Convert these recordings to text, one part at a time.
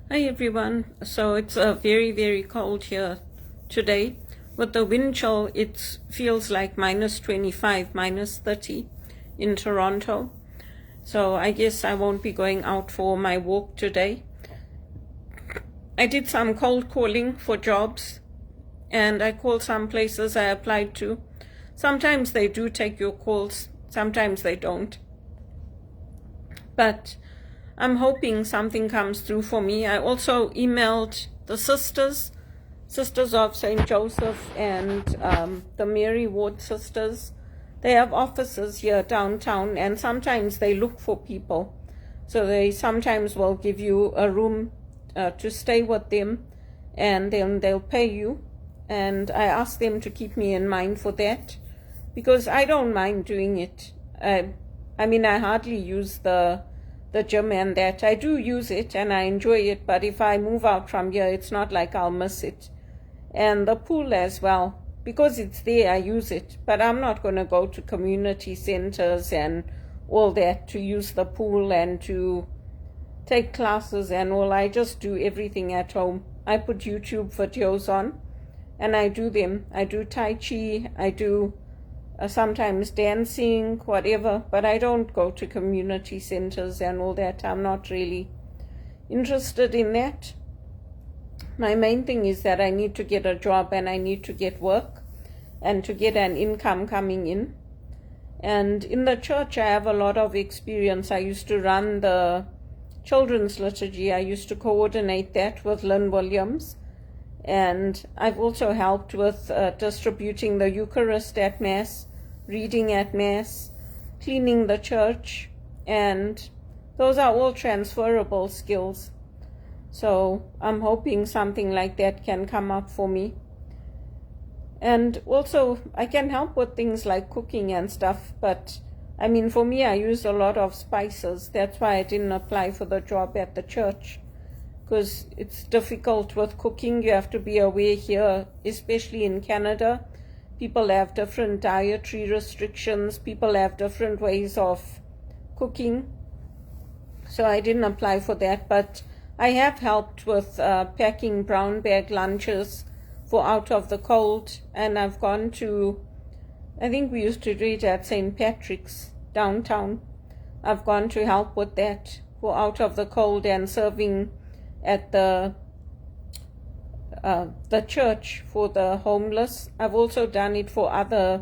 Hi everyone. So it's very, very cold here today. With the wind chill, it feels like minus 25, minus 30 in Toronto. So I guess I won't be going out for my walk today. I did some cold calling for jobs and I called some places I applied to. Sometimes they do take your calls, sometimes they don't. But I'm hoping something comes through for me. I also emailed the Sisters of St. Joseph and the Mary Ward Sisters. They have offices here downtown and sometimes they look for people. So they sometimes will give you a room to stay with them and then they'll pay you. And I asked them to keep me in mind for that because I don't mind doing it. I mean, I hardly use the gym and that. I do use it and I enjoy it, but if I move out from here, it's not like I'll miss it. And the pool as well, because it's there, I use it, but I'm not going to go to community centers and all that to use the pool and to take classes and all. I just do everything at home. I put YouTube videos on and I do them. I do Tai Chi, I do sometimes dancing, whatever, but I don't go to community centers and all that. I'm not really interested in that. My main thing is that I need to get a job and I need to get work and to get an income coming in. And in the church, I have a lot of experience. I used to run the children's liturgy. I used to coordinate that with Lynn Williams. And I've also helped with distributing the Eucharist at Mass, reading at Mass, cleaning the church, and those are all transferable skills. So I'm hoping something like that can come up for me. And also I can help with things like cooking and stuff, but I mean, for me, I use a lot of spices. That's why I didn't apply for the job at the church, because it's difficult with cooking. You have to be aware here, especially in Canada. People have different dietary restrictions. People have different ways of cooking. So I didn't apply for that, but I have helped with packing brown bag lunches for out of the cold. And I've gone to, I think we used to do it at St. Patrick's downtown. I've gone to help with that for out of the cold and serving at the church for the homeless. I've also done it for other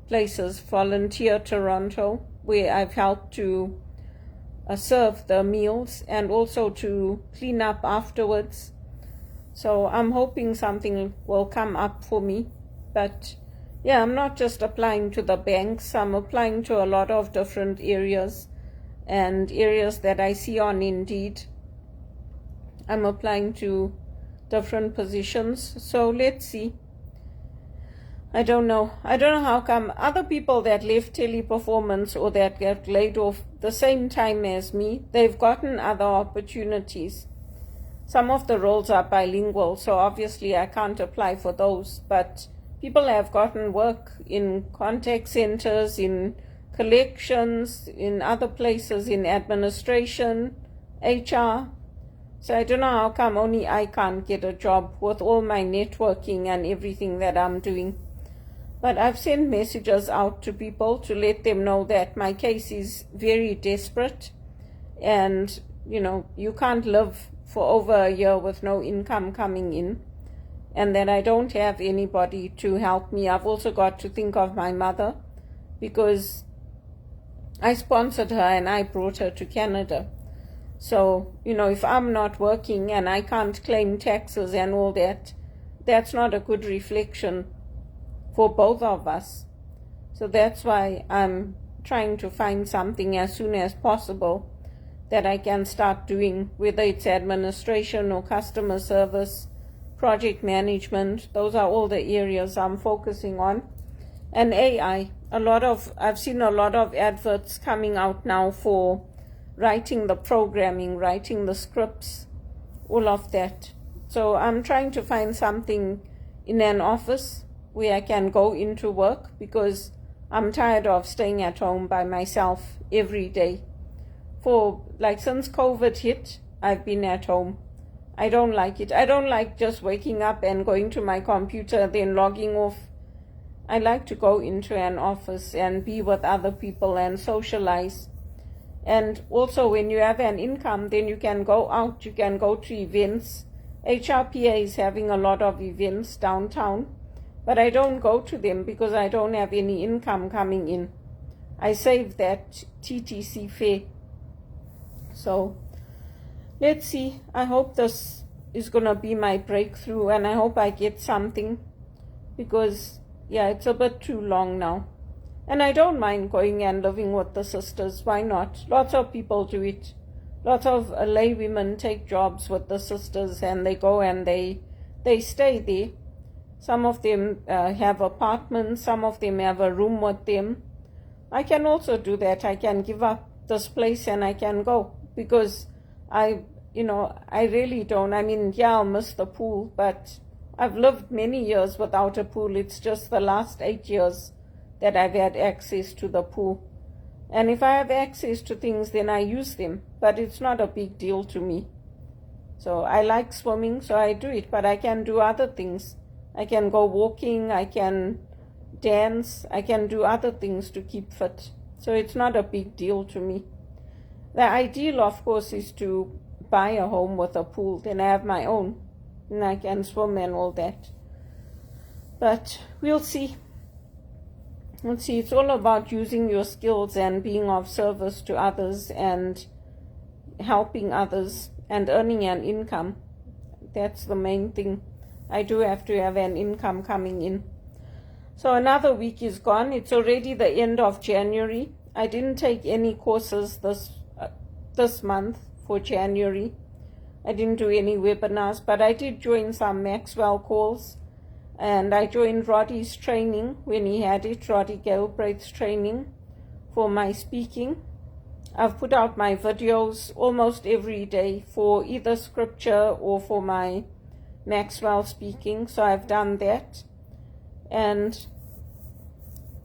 places, Volunteer Toronto, where I've helped to serve the meals and also to clean up afterwards. So I'm hoping something will come up for me. But yeah, I'm not just applying to the banks. I'm applying to a lot of different areas and areas that I see on Indeed. I'm applying to different positions, so let's see. I don't know how come other people that left Teleperformance or that get laid off the same time as me, they've gotten other opportunities. Some of the roles are bilingual, so obviously I can't apply for those, but people have gotten work in contact centers, in collections, in other places, in administration, HR. So I don't know how come only I can't get a job with all my networking and everything that I'm doing. But I've sent messages out to people to let them know that my case is very desperate and, you can't live for over a year with no income coming in and that I don't have anybody to help me. I've also got to think of my mother because I sponsored her and I brought her to Canada. So, if I'm not working and I can't claim taxes and all that, that's not a good reflection for both of us. So that's why I'm trying to find something as soon as possible that I can start doing, whether it's administration or customer service, project management. Those are all the areas I'm focusing on. And AI, I've seen a lot of adverts coming out now for writing the programming, writing the scripts, all of that. So I'm trying to find something in an office where I can go into work because I'm tired of staying at home by myself every day. Since COVID hit, I've been at home. I don't like it. I don't like just waking up and going to my computer, then logging off. I like to go into an office and be with other people and socialize. And also when you have an income, then you can go out, you can go to events. HRPA is having a lot of events downtown, but I don't go to them because I don't have any income coming in. I save that TTC fare. So let's see. I hope this is going to be my breakthrough, and I hope I get something, because yeah, it's a bit too long now. And I don't mind going and living with the sisters. Why not? Lots of people do it. Lots of lay women take jobs with the sisters, and they go and they stay there. Some of them have apartments. Some of them have a room with them. I can also do that. I can give up this place and I can go, because I really don't. I mean, yeah, I'll miss the pool, but I've lived many years without a pool. It's just the last 8 years that I've had access to the pool. And if I have access to things, then I use them, but it's not a big deal to me. So I like swimming, so I do it, but I can do other things. I can go walking, I can dance, I can do other things to keep fit. So it's not a big deal to me. The ideal, of course, is to buy a home with a pool. Then I have my own, and I can swim and all that. But we'll see. Let's see, it's all about using your skills and being of service to others and helping others and earning an income. That's the main thing. I do have to have an income coming in. So another week is gone. It's already the end of January. I didn't take any courses this month for January. I didn't do any webinars, but I did join some Maxwell calls. And I joined Roddy's training when he had it, Roddy Galbraith's training for my speaking. I've put out my videos almost every day for either scripture or for my Maxwell speaking, so I've done that. And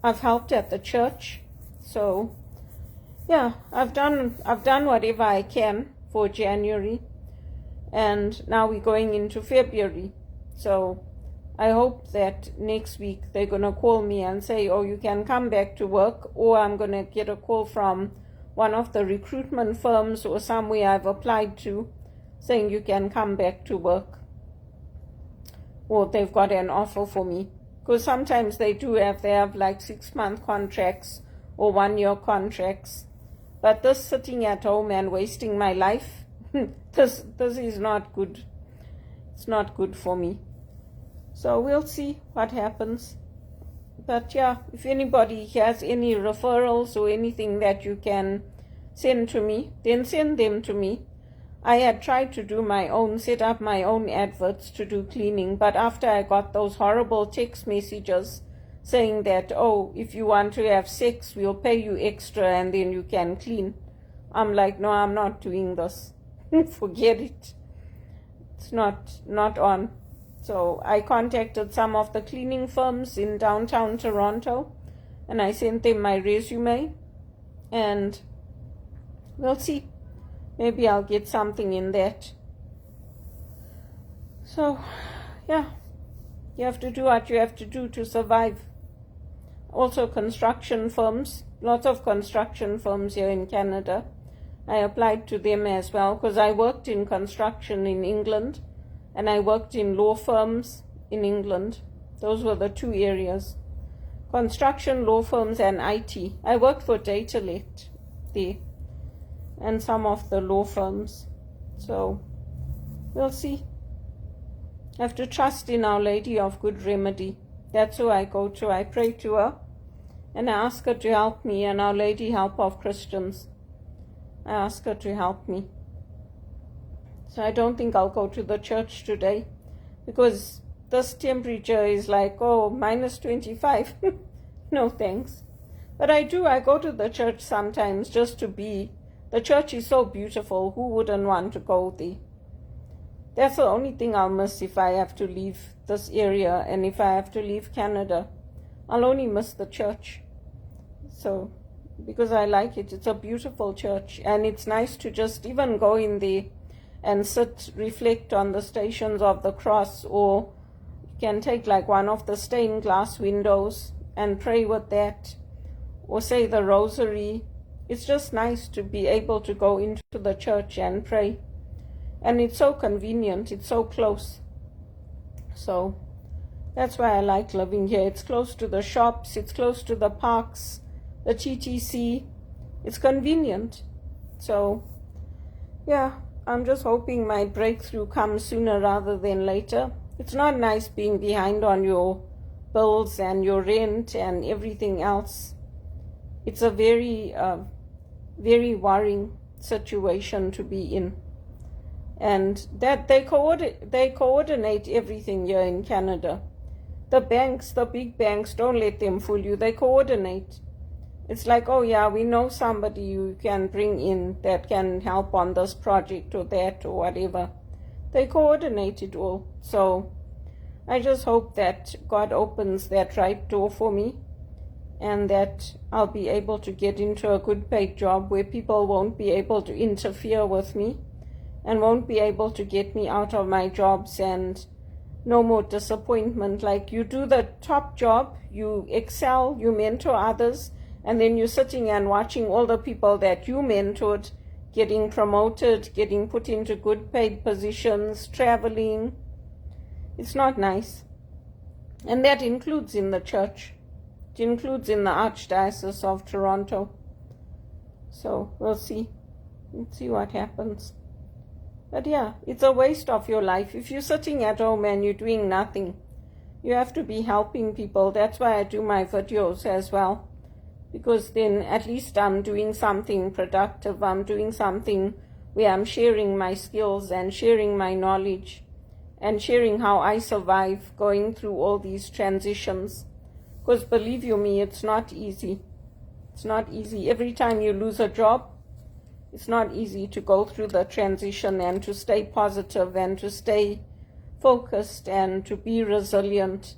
I've helped at the church. So yeah, I've done whatever I can for January. And now we're going into February. So I hope that next week they're going to call me and say, oh, you can come back to work, or I'm going to get a call from one of the recruitment firms or somewhere I've applied to saying you can come back to work, or they've got an offer for me. Because sometimes they have like 6-month contracts or 1-year contracts. But this sitting at home and wasting my life, this is not good. It's not good for me. So we'll see what happens. But yeah, if anybody has any referrals or anything that you can send to me, then send them to me. I had tried to set up my own adverts to do cleaning, but after I got those horrible text messages saying that, oh, if you want to have sex, we'll pay you extra and then you can clean. I'm like, no, I'm not doing this. Forget it. It's not on. So I contacted some of the cleaning firms in downtown Toronto, and I sent them my resume, and we'll see. Maybe I'll get something in that. So, yeah, you have to do what you have to do to survive. Also construction firms, lots of construction firms here in Canada. I applied to them as well because I worked in construction in England. And I worked in law firms in England. Those were the 2 areas. Construction, law firms, and IT. I worked for Datalet there and some of the law firms. So we'll see. I have to trust in Our Lady of Good Remedy. That's who I go to. I pray to her and I ask her to help me, and Our Lady Help of Christians. I ask her to help me. So I don't think I'll go to the church today because this temperature is like, oh, minus 25. No thanks. But I go to the church sometimes just to be. The church is so beautiful. Who wouldn't want to go there? That's the only thing I'll miss if I have to leave this area, and if I have to leave Canada. I'll only miss the church. So, because I like it. It's a beautiful church, and it's nice to just even go in there and sit, reflect on the Stations of the Cross, or you can take like one of the stained glass windows and pray with that, or say the rosary. It's just nice to be able to go into the church and pray. And it's so convenient, it's so close. So that's why I like living here. It's close to the shops, it's close to the parks, the TTC. It's convenient. So yeah, I'm just hoping my breakthrough comes sooner rather than later. It's not nice being behind on your bills and your rent and everything else. It's a very, very worrying situation to be in. And that they coordinate everything here in Canada. The banks, the big banks, don't let them fool you. They coordinate. It's like, oh yeah, we know somebody you can bring in that can help on this project or that or whatever. They coordinate it all. So I just hope that God opens that right door for me, and that I'll be able to get into a good paid job where people won't be able to interfere with me and won't be able to get me out of my jobs, and no more disappointment. Like, you do the top job, you excel, you mentor others, and then you're sitting and watching all the people that you mentored getting promoted, getting put into good paid positions, traveling. It's not nice. And that includes in the church. It includes in the Archdiocese of Toronto. So we'll see. Let's see what happens. But yeah, it's a waste of your life. If you're sitting at home and you're doing nothing, you have to be helping people. That's why I do my videos as well. Because then at least I'm doing something productive. I'm doing something where I'm sharing my skills and sharing my knowledge and sharing how I survive going through all these transitions. Because believe you me, it's not easy. It's not easy. Every time you lose a job, it's not easy to go through the transition and to stay positive and to stay focused and to be resilient.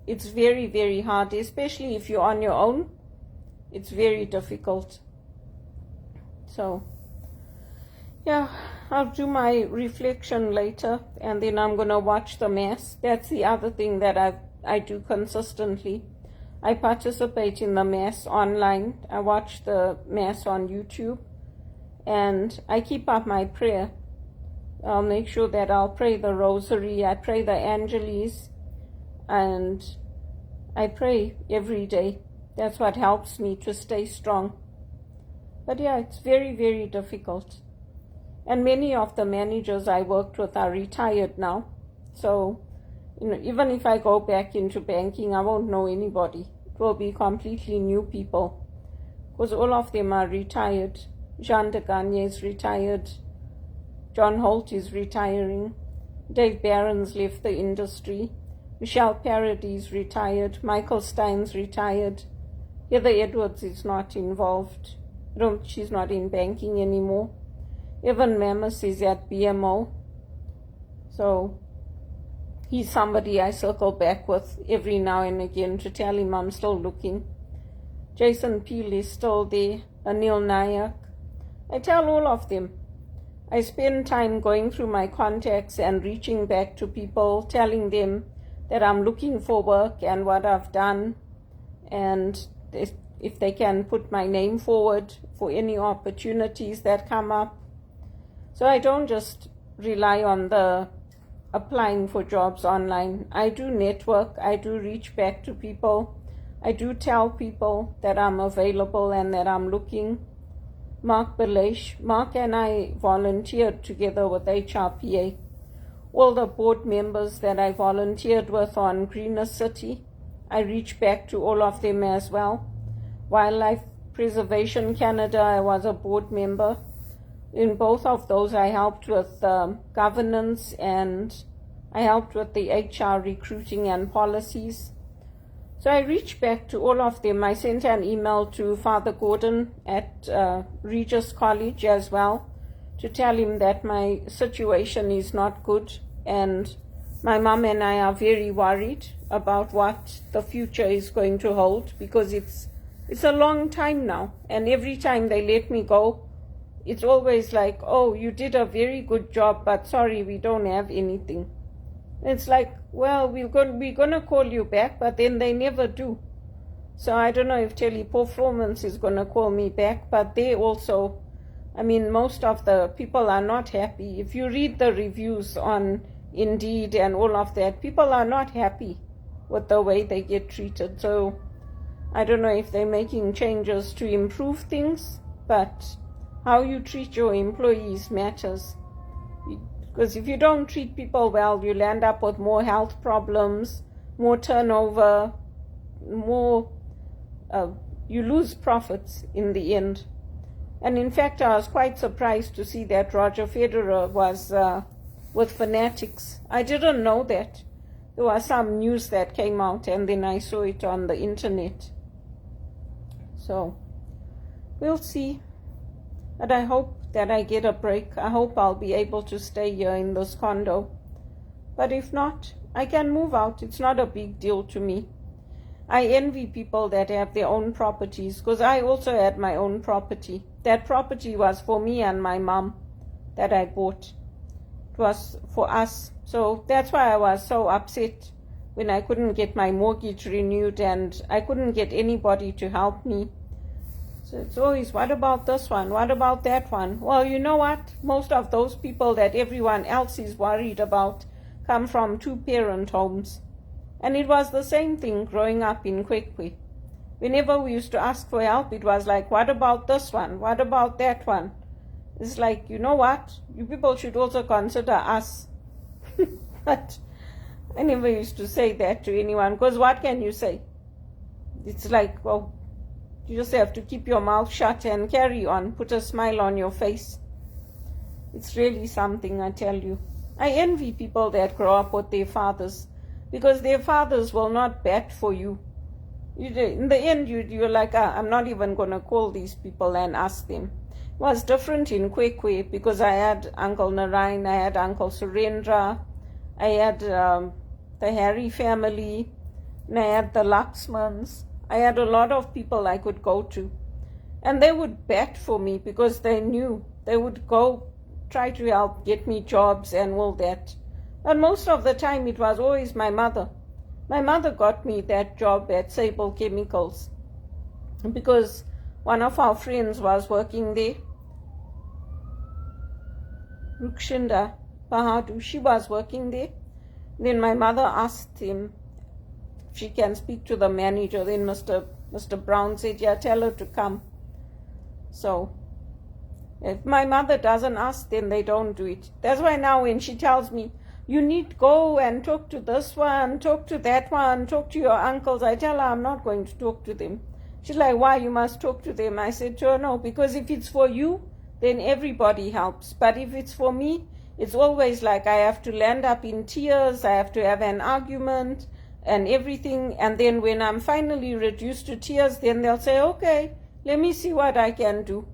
It's very, very hard, especially if you're on your own. It's very difficult. So yeah, I'll do my reflection later, and then I'm going to watch the Mass. That's the other thing that I do consistently. I participate in the Mass online. I watch the Mass on YouTube, and I keep up my prayer. I'll make sure that I'll pray the Rosary, I pray the Angeles, and I pray every day. That's what helps me to stay strong. But yeah, it's very, very difficult. And many of the managers I worked with are retired now. So, even if I go back into banking, I won't know anybody. It will be completely new people, because all of them are retired. Jean de Gagne is retired. John Holt is retiring. Dave Barron's left the industry. Michelle Parady's retired. Michael Stein's retired. Heather Edwards is not involved. She's not in banking anymore. Evan Mammoth is at BMO. So he's somebody I circle back with every now and again to tell him I'm still looking. Jason Peel is still there. Anil Nayak. I tell all of them. I spend time going through my contacts and reaching back to people, telling them that I'm looking for work and what I've done, and if they can put my name forward for any opportunities that come up. So I don't just rely on the applying for jobs online. I do network, I do reach back to people, I do tell people that I'm available and that I'm looking. Mark Belash, Mark and I volunteered together with HRPA. All the board members that I volunteered with on Greener City, I reach back to all of them as well. Wildlife Preservation Canada, I was a board member. In both of those, I helped with governance, and I helped with the HR recruiting and policies. So I reached back to all of them. I sent an email to Father Gordon at Regis College as well to tell him that my situation is not good, and my mom and I are very worried about what the future is going to hold, because it's a long time now, and every time they let me go, it's always like, oh, you did a very good job, but sorry, we don't have anything. It's like, well, we're gonna call you back, but then they never do. So I don't know if Teleperformance is gonna call me back, but they also, I mean, most of the people are not happy. If you read the reviews on Indeed and all of that, people are not happy with the way they get treated. So I don't know if they're making changes to improve things, but how you treat your employees matters. Because if you don't treat people well, you'll end up with more health problems, more turnover, more, you lose profits in the end. And in fact, I was quite surprised to see that Roger Federer was with Fanatics. I didn't know that. There was some news that came out, and then I saw it on the internet. So we'll see. But I hope that I get a break. I hope I'll be able to stay here in this condo. But if not, I can move out. It's not a big deal to me. I envy people that have their own properties, because I also had my own property. That property was for me and my mom that I bought. It was for us. So that's why I was so upset when I couldn't get my mortgage renewed and I couldn't get anybody to help me. So it's always, what about this one? What about that one? Well, you know what? Most of those people that everyone else is worried about come from two-parent homes. And it was the same thing growing up in Kwekwe. Whenever we used to ask for help, it was like, what about this one? What about that one? It's like, you know what? You people should also consider us. But I never used to say that to anyone, because what can you say? It's like, well, you just have to keep your mouth shut and carry on, put a smile on your face. It's really something, I tell you. I envy people that grow up with their fathers, because their fathers will not bat for you. In the end, you're like, I'm not even going to call these people and ask them. It was different in Kwekwe, because I had Uncle Narayan, I had Uncle Surendra, I had the Harry family, and I had the Laxmans. I had a lot of people I could go to. And they would bat for me because they knew. They would go try to help get me jobs and all that. But most of the time it was always my mother. My mother got me that job at Sable Chemicals because one of our friends was working there. Rukshinda Bahadu, she was working there. Then my mother asked him if she can speak to the manager. Then Mr. Brown said, yeah, tell her to come. So if my mother doesn't ask, then they don't do it. That's why now when she tells me, you need to go and talk to this one, talk to that one, talk to your uncles, I tell her I'm not going to talk to them. She's like, why? You must talk to them. I said to her, no, because if it's for you, then everybody helps. But if it's for me, it's always like I have to land up in tears, I have to have an argument and everything. And then when I'm finally reduced to tears, then they'll say, okay, let me see what I can do.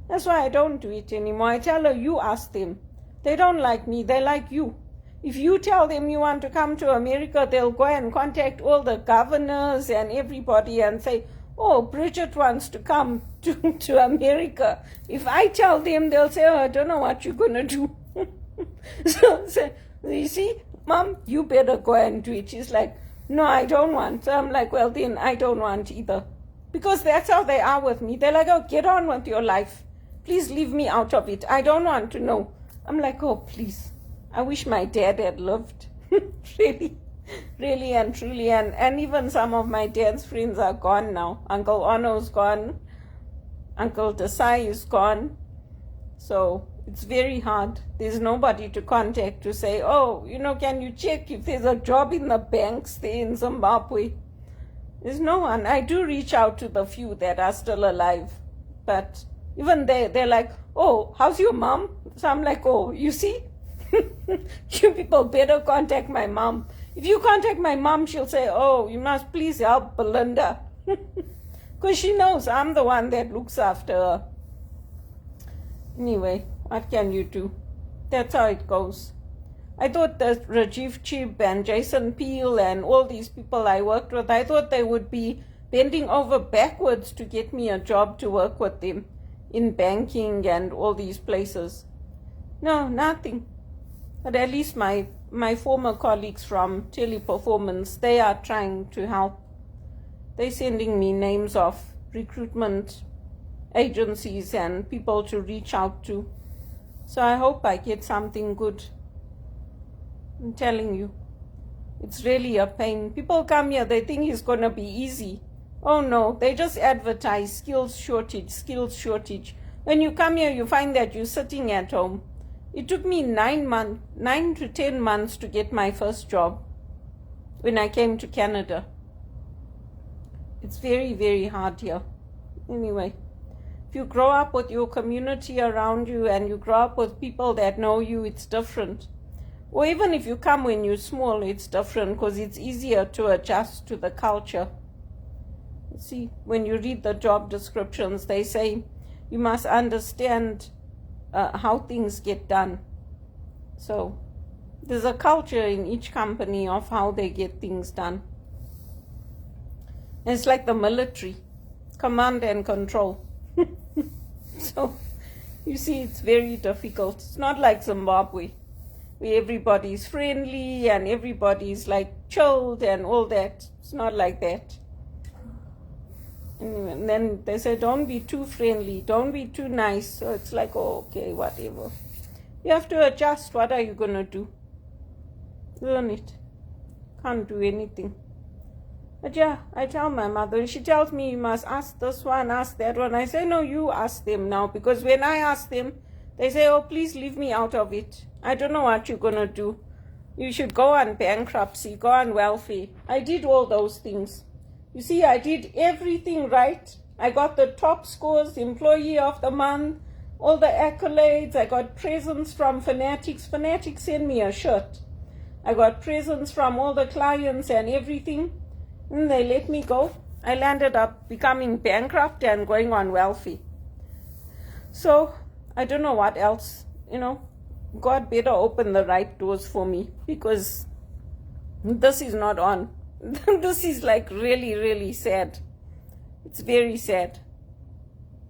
That's why I don't do it anymore. I tell her, you ask them. They don't like me, they like you. If you tell them you want to come to America, they'll go and contact all the governors and everybody and say, oh, Bridget wants to come to America. If I tell them, they'll say, oh, I don't know what you're going to do. So, you see, Mom, you better go and do it. She's like, no, I don't want. So I'm like, well, then I don't want either. Because that's how they are with me. They're like, oh, get on with your life. Please leave me out of it. I don't want to know. I'm like, oh, please. I wish my dad had lived. Really, really and truly. And even some of my dad's friends are gone now. Uncle Ono's gone. Uncle Desai is gone. So it's very hard. There's nobody to contact to say, oh, can you check if there's a job in the banks there in Zimbabwe? There's no one. I do reach out to the few that are still alive. But even they're like, oh, how's your mom? So I'm like, oh, you see? You people better contact my mom. If you contact my mom, she'll say, oh, you must please help Belinda. Because she knows I'm the one that looks after her. Anyway, what can you do? That's how it goes. I thought that Rajiv Chib and Jason Peel and all these people I worked with, I thought they would be bending over backwards to get me a job to work with them. in banking and all these places. No, nothing. But at least my former colleagues from Teleperformance, they are trying to help. They're sending me names of recruitment agencies and people to reach out to. So I hope I get something good. I'm telling you, it's really a pain. People come here, they think it's going to be easy. Oh no, they just advertise skills shortage. When you come here, you find that you're sitting at home. It took me 9 to 10 months to get my first job when I came to Canada. It's very, very hard here. Anyway, if you grow up with your community around you and you grow up with people that know you, it's different. Or even if you come when you're small, it's different because it's easier to adjust to the culture. See, when you read the job descriptions, they say you must understand how things get done. So there's a culture in each company of how they get things done. And it's like the military, command and control. So you see, it's very difficult. It's not like Zimbabwe, where everybody's friendly and everybody's like chilled and all that. It's not like that. And then they say, don't be too friendly, don't be too nice. So it's like, oh, okay, whatever. You have to adjust. What are you going to do? Learn it. Can't do anything. But yeah, I tell my mother, and she tells me, you must ask this one, ask that one. I say, no, you ask them now. Because when I ask them, they say, oh, please leave me out of it. I don't know what you're going to do. You should go on bankruptcy, go on welfare. I did all those things. You see, I did everything right. I got the top scores, employee of the month, all the accolades. I got presents from Fanatics. Fanatics sent me a shirt. I got presents from all the clients and everything. And they let me go. I landed up becoming bankrupt and going on welfare. So I don't know what else. God better open the right doors for me, because this is not on. This is like really, really sad. It's very sad.